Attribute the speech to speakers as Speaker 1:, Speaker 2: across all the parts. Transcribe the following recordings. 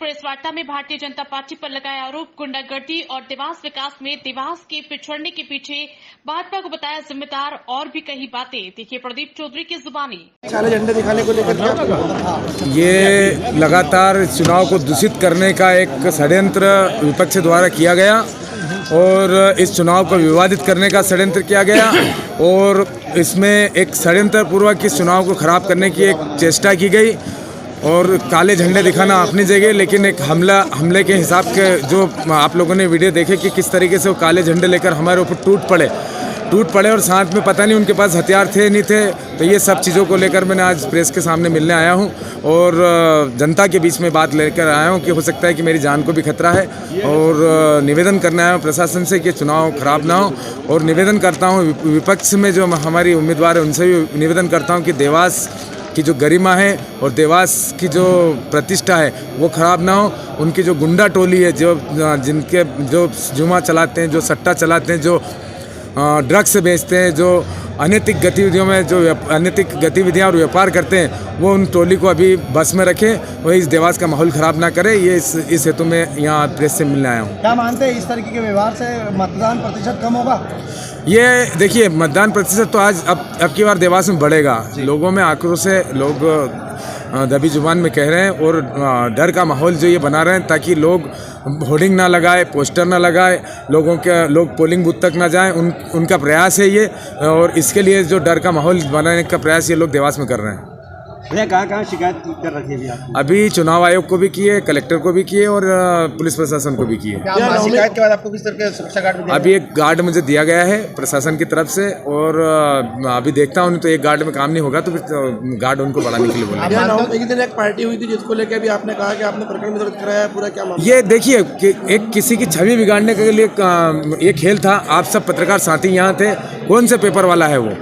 Speaker 1: Press वार्ता में Bharatiya Janata party पर लगाया आरोप गुंडागर्दी और देवास विकास में देवास के पिछड़ने के पीछे भाजपा को बताया जिम्मेदार और भी कई बातें। देखिए प्रदीप चौधरी की जुबानी।
Speaker 2: काले झंडे दिखाने को लेकर
Speaker 3: ये लगातार चुनाव को दूषित करने का एक षड्यंत्र विपक्ष द्वारा किया गया और इस चुनाव को विवादित करने का षड्यंत्र किया गया और इसमें एक षड्यंत्र पूर्वक इस चुनाव को खराब करने की एक चेष्टा की गई और काले झंडे दिखाना अपनी जगह, लेकिन एक हमले के हिसाब के जो आप लोगों ने वीडियो देखे कि किस तरीके से वो काले झंडे लेकर हमारे ऊपर टूट पड़े और साथ में पता नहीं उनके पास हथियार थे नहीं थे। तो ये सब चीज़ों को लेकर मैंने आज प्रेस के सामने मिलने आया हूँ और जनता के बीच में बात लेकर आया हूँ कि हो सकता है कि मेरी जान को भी खतरा है और निवेदन करने आया हूँ प्रशासन से कि चुनाव खराब ना हो। और निवेदन करता हूँ विपक्ष में जो हमारी उम्मीदवार है उनसे भी निवेदन करता हूँ कि देवास की जो गरिमा है और देवास की जो प्रतिष्ठा है वो खराब ना हो। उनकी जो गुंडा टोली है जिनके जो जुआ चलाते हैं, जो सट्टा चलाते हैं, जो ड्रग्स बेचते हैं, जो अनैतिक गतिविधियों में जो अनैतिक गतिविधियां और व्यापार करते हैं, वो उन टोली को अभी बस में रखें, वो इस देवास का माहौल ख़राब ना करे। ये इस हेतु में यहाँ प्रेस से मिलने आया हूँ।
Speaker 2: क्या मानते हैं इस तरीके के व्यवहार से मतदान प्रतिशत कम होगा?
Speaker 3: ये देखिए मतदान प्रतिशत तो आज अब की बार देवास में बढ़ेगा। लोगों में आक्रोश है, लोग दबी जुबान में कह रहे हैं और डर का माहौल जो ये बना रहे हैं ताकि लोग होर्डिंग ना लगाए, पोस्टर ना लगाए, लोग पोलिंग बूथ तक ना जाएं। उनका प्रयास है ये और इसके लिए जो डर का माहौल बनाने का प्रयास ये लोग देवास में कर रहे हैं।
Speaker 2: भैया कहाँ शिकायत कर रखी है आप?
Speaker 3: अभी चुनाव आयोग को भी किए, कलेक्टर को भी किए और पुलिस प्रशासन को भी किए।
Speaker 2: शिकायत के बाद आपको किस तरह के सुरक्षा गार्ड?
Speaker 3: अभी एक गार्ड मुझे दिया गया है प्रशासन की तरफ से और अभी देखता हूँ, तो एक गार्ड में काम नहीं होगा तो फिर गार्ड उनको बढ़ाने के लिए बोला।
Speaker 2: एक दिन एक पार्टी हुई थी जिसको लेकर भी आपने कहा कि आपने प्रकरण में दर्ज कराया है, पूरा क्या मामला?
Speaker 3: ये देखिए कि एक किसी की छवि बिगाड़ने के लिए ये खेल था। आप सब पत्रकार साथी यहाँ थे, कौन से पेपर वाला है वो,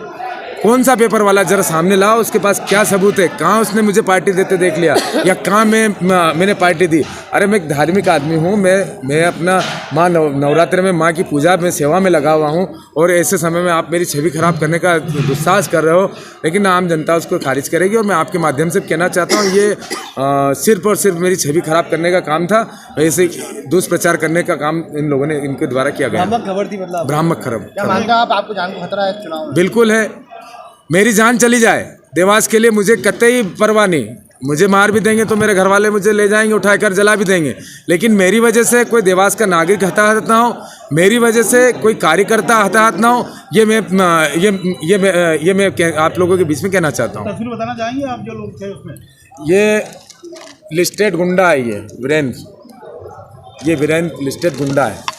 Speaker 3: कौन सा पेपर वाला जरा सामने लाओ, उसके पास क्या सबूत है, कहाँ उसने मुझे पार्टी देते देख लिया या कहाँ मैंने पार्टी दी। अरे मैं एक धार्मिक आदमी हूँ, मैं अपना माँ नवरात्र में माँ की पूजा में सेवा में लगा हुआ हूँ और ऐसे समय में आप मेरी छवि खराब करने का दुस्साहस कर रहे हो, लेकिन आम जनता उसको खारिज करेगी। और मैं आपके माध्यम से कहना चाहता हूँ ये सिर्फ और सिर्फ मेरी छवि खराब करने का काम था, वैसे दुष्प्रचार करने का काम इन लोगों ने इनके द्वारा किया गया।
Speaker 2: खबर थी मतलब
Speaker 3: भ्रामक खबर।
Speaker 2: क्या मानते हैं आप? आपको जान को खतरा है चुनाव में?
Speaker 3: बिल्कुल है, मेरी जान चली जाए देवास के लिए मुझे कतई परवाह नहीं। मुझे मार भी देंगे तो मेरे घर वाले मुझे ले जाएंगे, उठाकर जला भी देंगे, लेकिन मेरी वजह से कोई देवास का नागरिक हताहत ना हो, मेरी वजह से कोई कार्यकर्ता हताहत ना हो, ये मैं आप लोगों के बीच में कहना चाहता हूँ।
Speaker 2: तस्वीर बताना चाहेंगे आप जो लोग थे उसमें?
Speaker 3: ये लिस्टेड गुंडा है, ये वीरेंद्र लिस्टेड गुंडा है।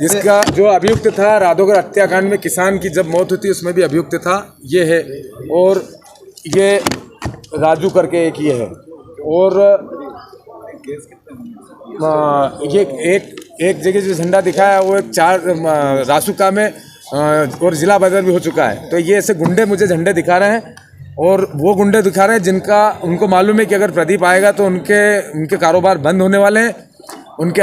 Speaker 3: इसका जो अभियुक्त था राधोगर हत्याकांड में किसान की जब मौत हुई उसमें भी अभियुक्त था, ये है। और ये राजू करके एक ये है और ये एक जगह जो झंडा दिखाया वो एक 4 रासुका में और जिला बदल भी हो चुका है। तो ये ऐसे गुंडे मुझे झंडे दिखा रहे हैं और वो गुंडे दिखा रहे हैं जिनका उनको मालूम है कि अगर प्रदीप आएगा तो उनके कारोबार बंद होने वाले हैं, उनके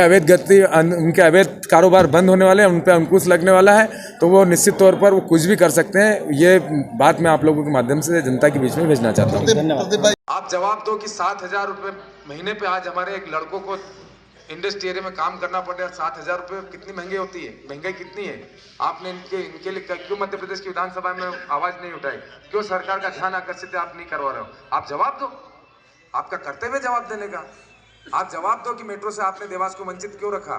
Speaker 3: अवैध कारोबार बंद होने वाले हैं, उन पर अंकुश लगने वाला है। तो वो निश्चित तौर पर वो कुछ भी कर सकते हैं। ये बात मैं आप लोगों के माध्यम से जनता के बीच में भेजना चाहता हूँ।
Speaker 2: धन्यवाद।
Speaker 3: आप जवाब दो कि 7,000 रुपये महीने पे आज हमारे एक लड़कों को इंडस्ट्री एरिया में काम करना पड़ रहा है। 7,000 रुपये कितनी महंगी होती है, महंगाई कितनी है? आपने इनके लिए क्यों मध्य प्रदेश की विधानसभा में आवाज नहीं उठाई? क्यों सरकार का ध्यान आकर्षित आप नहीं करवा रहे हो? आप जवाब दो, आपका कर्तव्य है जवाब देने का। आप जवाब दो कि मेट्रो से आपने देवास को वंचित क्यों रखा?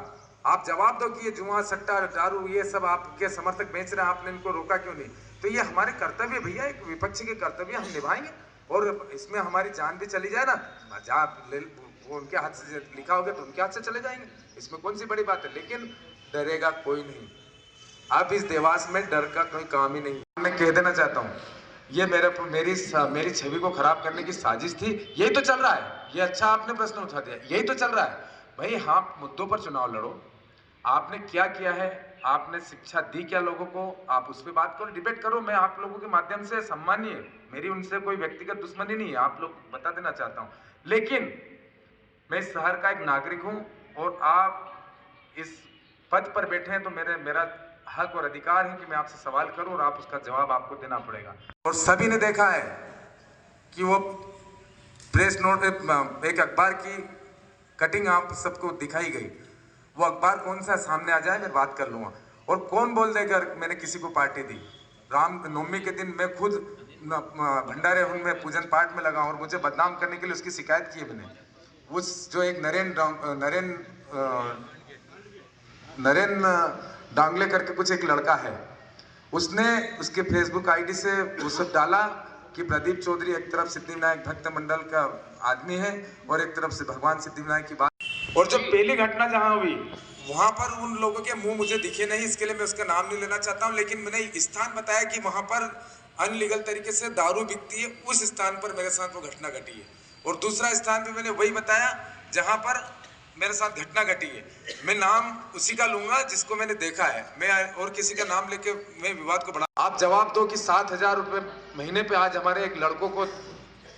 Speaker 3: आप जवाब दो कि ये जुआ सट्टा दारू ये सब आपके समर्थक बेच रहे हैं, आपने इनको रोका क्यों नहीं? तो ये हमारे कर्तव्य भैया, एक विपक्षी के कर्तव्य हम निभाएंगे और इसमें हमारी जान भी चली जाए ना, वो उनके हाथ से लिखा होगा तो उनके हाथ से चले जाएंगे, इसमें कौन सी बड़ी बात है। लेकिन डरेगा कोई नहीं। अब इस देवास में डर का कोई काम ही नहीं। मैं कह देना चाहता हूँ ये मेरी छवि को खराब करने की साजिश थी। यही तो चल रहा है। ये अच्छा आपने प्रश्न उठा दिया, यही तो चल रहा है भाई। हाँ, मुद्दों पर चुनाव लड़ो। आपने क्या किया है, आपने शिक्षा दी क्या लोगों को, आप उस पर बात करो, डिबेट करो। मैं आप लोगों के माध्यम से सम्मानीय, मेरी उनसे कोई व्यक्तिगत दुश्मनी नहीं है, आप लोग बता देना चाहता हूँ। लेकिन मैं इस शहर का एक नागरिक हूँ और आप इस पद पर बैठे हैं तो मेरा हक और अधिकार है कि मैं आपसे सवाल करूं और आप उसका जवाब आपको देना पड़ेगा। और सभी ने देखा है कि वो प्रेस नोट एक अखबार की कटिंग आप सबको दिखाई गई, वो अखबार कौन सा सामने आ जाए मैं बात कर लूँगा। और कौन बोल देगा मैंने किसी को पार्टी दी? राम नवमी के दिन मैं खुद भंडारे हुन में पूजन पाठ में लगा और मुझे बदनाम करने के लिए उसकी शिकायत की है मैंने। उस जो एक नरेन डांगले करके कुछ एक लड़का है, उसने उसके फेसबुक आईडी से वो सब डाला कि प्रदीप चौधरी एक तरफ सिद्धिविनायक भक्त मंडल का आदमी है और एक तरफ से भगवान सिद्धिविनायक की बात। और जो पहली घटना जहां हुई वहां पर उन लोगों के मुंह मुझे दिखे नहीं, इसके लिए मैं उसका नाम नहीं लेना चाहता हूं, लेकिन मैंने स्थान बताया कि वहां पर अनलीगल तरीके से दारू बिकती है, उस स्थान पर मेरे साथ वो घटना घटी है। और दूसरा स्थान पे मैंने वही बताया जहां पर मेरे साथ घटना घटी है। मैं नाम उसी का लूंगा जिसको मैंने देखा है, मैं और किसी का नाम लेके मैं विवाद को बढ़ा। आप जवाब दो कि 7,000 रुपये महीने पे आज हमारे एक लड़कों को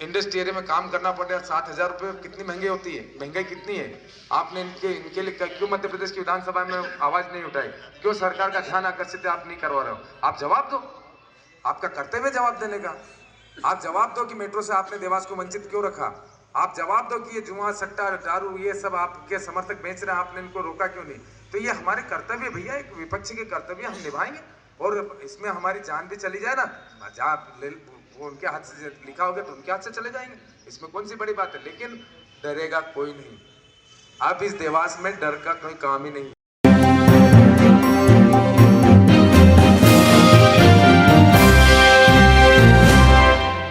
Speaker 3: इंडस्ट्री एरिया में काम करना पड़ रहा है। 7,000 रुपये कितनी महंगी होती है, महंगाई कितनी है? आपने इनके लिए क्यों मध्य प्रदेश की विधानसभा में आवाज नहीं उठाई? क्यों सरकार का ध्यान आकर्षित आप नहीं करवा रहे हो? आप जवाब दो, आपका कर्तव्य जवाब देने का। आप जवाब दो कि मेट्रो से आपने देवास को वंचित क्यों रखा? आप जवाब दो कि ये जुआ सट्टा दारू ये सब आपके समर्थक बेच रहे हैं, आपने इनको रोका क्यों नहीं? तो ये हमारे कर्तव्य भैया, एक विपक्षी के कर्तव्य हम निभाएंगे। और इसमें हमारी जान भी चली जाए ना, वो उनके हाथ से लिखा हो गया तो उनके हाथ से चले जाएंगे, इसमें कौन सी बड़ी बात है। लेकिन डरेगा कोई नहीं। अब इस देवास में डर का कोई काम ही नहीं है।